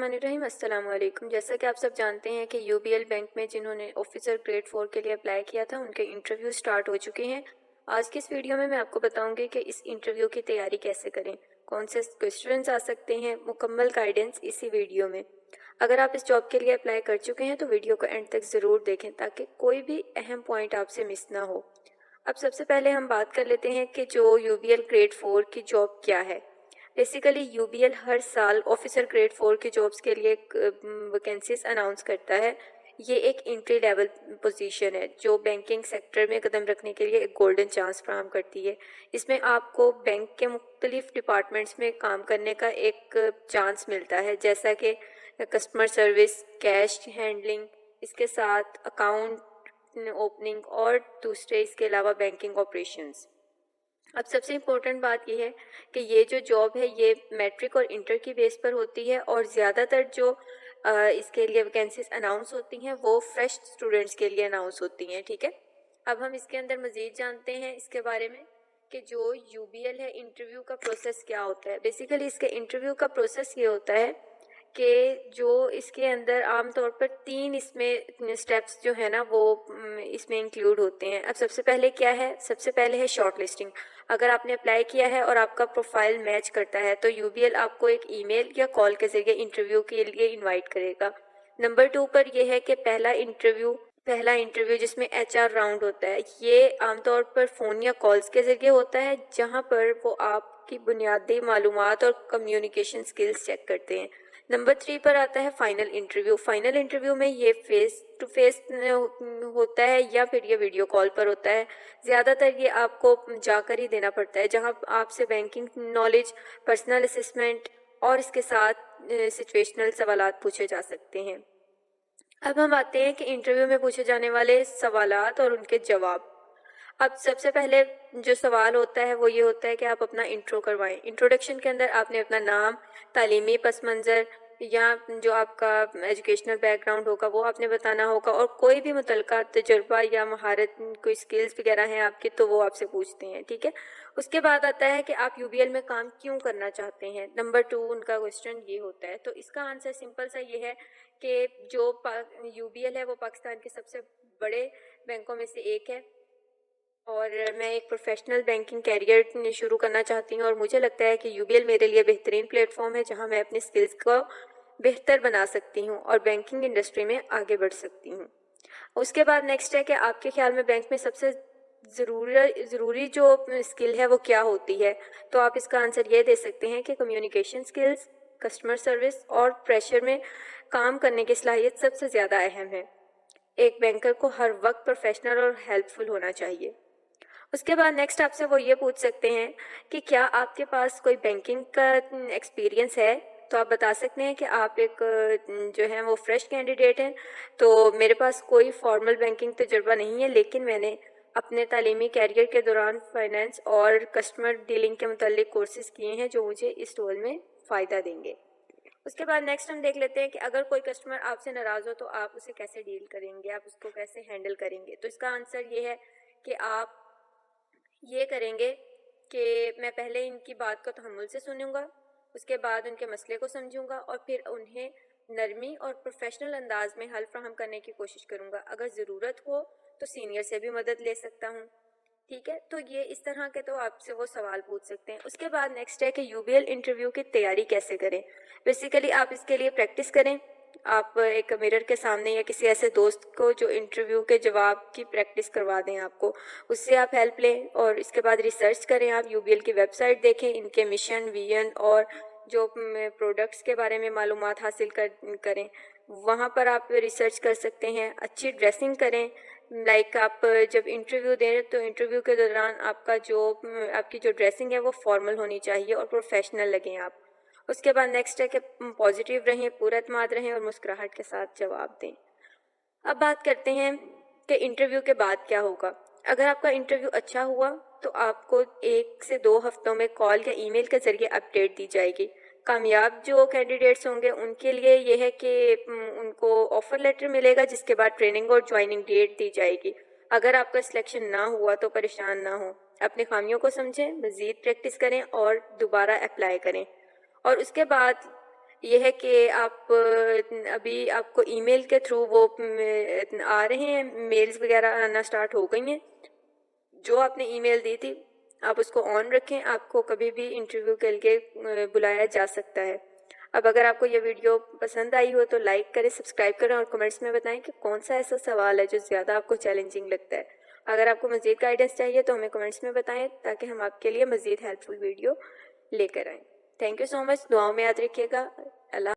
बिस्मिल्लाहिर्रहमानिर्रहीम। अस्सलाम वालेकुम। जैसा कि आप सब जानते हैं कि यूबीएल बैंक में जिन्होंने ऑफिसर ग्रेड 4 के लिए अप्लाई किया था उनके इंटरव्यू स्टार्ट हो चुके हैं। आज की इस वीडियो में मैं आपको बताऊंगी कि इस इंटरव्यू की तैयारी कैसे करें, कौन से क्वेश्चंस आ सकते हैं, मुकम्मल गाइडेंस इसी वीडियो में। अगर आप इस जॉब के लिए अप्लाई कर चुके हैं तो वीडियो को एंड तक ज़रूर देखें ताकि कोई भी अहम पॉइंट आपसे मिस ना हो। अब सबसे पहले हम बात कर लेते हैं कि जो यूबीएल ग्रेड 4 की जॉब क्या है। बेसिकली यूबीएल हर साल ऑफिसर ग्रेड 4 की जॉब्स के लिए वैकेंसीज अनाउंस करता है। ये एक एंट्री लेवल पोजीशन है जो बैंकिंग सेक्टर में कदम रखने के लिए एक गोल्डन चांस फराहम करती है। इसमें आपको बैंक के मुख्तलिफ डिपार्टमेंट्स में काम करने का एक चांस मिलता है, जैसा कि कस्टमर सर्विस, कैश हैंडलिंग, इसके साथ अकाउंट ओपनिंग और दूसरे इसके अलावा बैंकिंग ऑपरेशंस। अब सबसे इम्पोर्टेंट बात यह है कि ये जो जॉब है ये मैट्रिक और इंटर की बेस पर होती है और ज़्यादातर जो इसके लिए वैकेंसीज अनाउंस होती हैं वो फ्रेश स्टूडेंट्स के लिए अनाउंस होती हैं। ठीक है, अब हम इसके अंदर मज़ीद जानते हैं इसके बारे में कि जो यूबीएल है इंटरव्यू का प्रोसेस क्या होता है। बेसिकली इसके इंटरव्यू का प्रोसेस ये होता है कि जो इसके अंदर आमतौर पर 3 इसमें स्टेप्स जो है ना वो इसमें इंक्लूड होते हैं। अब सबसे पहले क्या है, सबसे पहले है शॉर्ट लिस्टिंग। अगर आपने अप्लाई किया है और आपका प्रोफाइल मैच करता है तो यूबीएल आपको एक ईमेल या कॉल के जरिए इंटरव्यू के लिए इनवाइट करेगा। नंबर 2 पर यह है कि पहला इंटरव्यू जिसमें एचआर राउंड होता है, ये आमतौर पर फ़ोन या कॉल्स के ज़रिए होता है, जहां पर वो आपकी बुनियादी मालूमात और कम्युनिकेशन स्किल्स चेक करते हैं। नंबर 3 पर आता है फाइनल इंटरव्यू में ये फेस टू फेस होता है या फिर ये वीडियो कॉल पर होता है। ज़्यादातर ये आपको जाकर ही देना पड़ता है, जहां आपसे बैंकिंग नॉलेज, पर्सनल असेसमेंट और इसके साथ सिचुएशनल सवालात पूछे जा सकते हैं। अब हम आते हैं कि इंटरव्यू में पूछे जाने वाले सवालात और उनके जवाब। अब सबसे पहले जो सवाल होता है वो ये होता है कि आप अपना इंट्रो करवाएं। इंट्रोडक्शन के अंदर आपने अपना नाम, तालीमी पस मंज़र या जो आपका एजुकेशनल बैकग्राउंड होगा वो आपने बताना होगा, और कोई भी मुतलका तजुर्बा या महारत, कोई स्किल्स वगैरह हैं आपकी तो वो आपसे पूछते हैं। ठीक है, उसके बाद आता है कि आप यूबीएल में काम क्यों करना चाहते हैं। नंबर 2 उनका क्वेश्चन ये होता है। तो इसका आंसर सिंपल सा ये है कि जो यूबीएल है वो पाकिस्तान के सबसे बड़े बैंकों में से एक है और मैं एक प्रोफेशनल बैंकिंग कैरियर शुरू करना चाहती हूँ, और मुझे लगता है कि यूबीएल मेरे लिए बेहतरीन प्लेटफॉर्म है जहाँ मैं अपनी स्किल्स को बेहतर बना सकती हूँ और बैंकिंग इंडस्ट्री में आगे बढ़ सकती हूँ। उसके बाद नेक्स्ट है कि आपके ख्याल में बैंक में सबसे ज़रूरी जो स्किल है वो क्या होती है। तो आप इसका आंसर ये दे सकते हैं कि कम्युनिकेशन स्किल्स, कस्टमर सर्विस और प्रेशर में काम करने की सलाहियत सबसे ज़्यादा अहम है। एक बैंकर को हर वक्त प्रोफेशनल और हेल्पफुल होना चाहिए। उसके बाद नेक्स्ट आपसे वो ये पूछ सकते हैं कि क्या आपके पास कोई बैंकिंग का एक्सपीरियंस है। तो आप बता सकते हैं कि आप एक जो है वो फ्रेश कैंडिडेट हैं। तो मेरे पास कोई फॉर्मल बैंकिंग तजुर्बा नहीं है, लेकिन मैंने अपने तालीमी कैरियर के दौरान फाइनेंस और कस्टमर डीलिंग के मुतालिक कोर्सेज किए हैं जो मुझे इस रोल में फ़ायदा देंगे। उसके बाद नेक्स्ट हम देख लेते हैं कि अगर कोई कस्टमर आपसे नाराज़ हो तो आप उसे कैसे डील करेंगे, आप उसको कैसे हैंडल करेंगे। तो इसका आंसर ये है कि आप ये करेंगे कि मैं पहले इनकी बात को तहम्मुल से सुनूंगा, उसके बाद उनके मसले को समझूंगा और फिर उन्हें नरमी और प्रोफेशनल अंदाज में हल फ्राहम करने की कोशिश करूंगा। अगर ज़रूरत हो तो सीनियर से भी मदद ले सकता हूँ। ठीक है, तो ये इस तरह के तो आपसे वो सवाल पूछ सकते हैं। उसके बाद नेक्स्ट है कि यूबीएल इंटरव्यू की तैयारी कैसे करें। बेसिकली आप इसके लिए प्रैक्टिस करें। आप एक मिरर के सामने या किसी ऐसे दोस्त को जो इंटरव्यू के जवाब की प्रैक्टिस करवा दें आपको, उससे आप हेल्प लें। और इसके बाद रिसर्च करें, आप यूबीएल की वेबसाइट देखें, इनके मिशन, विजन और जो प्रोडक्ट्स के बारे में मालूमात हासिल करें, वहाँ पर आप रिसर्च कर सकते हैं। अच्छी ड्रेसिंग करें, लाइक आप जब इंटरव्यू दें तो इंटरव्यू के दौरान आपकी जो ड्रेसिंग है वो फॉर्मल होनी चाहिए और प्रोफेशनल लगें आप। उसके बाद नेक्स्ट है कि पॉजिटिव रहें, पूरा एतमाद रहें और मुस्कुराहट के साथ जवाब दें। अब बात करते हैं कि इंटरव्यू के बाद क्या होगा। अगर आपका इंटरव्यू अच्छा हुआ तो आपको 1 से 2 हफ्तों में कॉल या ईमेल के ज़रिए अपडेट दी जाएगी। कामयाब जो कैंडिडेट्स होंगे उनके लिए ये है कि उनको ऑफ़र लेटर मिलेगा, जिसके बाद ट्रेनिंग और ज्वाइनिंग डेट दी जाएगी। अगर आपका सिलेक्शन ना हुआ तो परेशान ना हो, अपनी खामियों को समझें, मज़ीद प्रैक्टिस करें और दोबारा अप्लाई करें। और उसके बाद یہ ہے کہ آپ ابھی آپ کو ای میل کے تھرو وہ آ رہے ہیں، میلز وغیرہ آنا سٹارٹ ہو گئی ہیں. جو آپ نے ای میل دی تھی آپ اس کو آن رکھیں، آپ کو کبھی بھی انٹرویو کے لیے بلایا جا سکتا ہے. اب اگر آپ کو یہ ویڈیو پسند آئی ہو تو لائک کریں، سبسکرائب کریں اور کمنٹس میں بتائیں کہ کون سا ایسا سوال ہے جو زیادہ آپ کو چیلنجنگ لگتا ہے. اگر آپ کو مزید گائیڈنس چاہیے تو ہمیں کمنٹس میں بتائیں تاکہ ہم آپ کے لیے مزید ہیلپ فل ویڈیو لے کر آئیں. تھینک یو سو مچ. دعاؤں میں یاد رکھیے گا.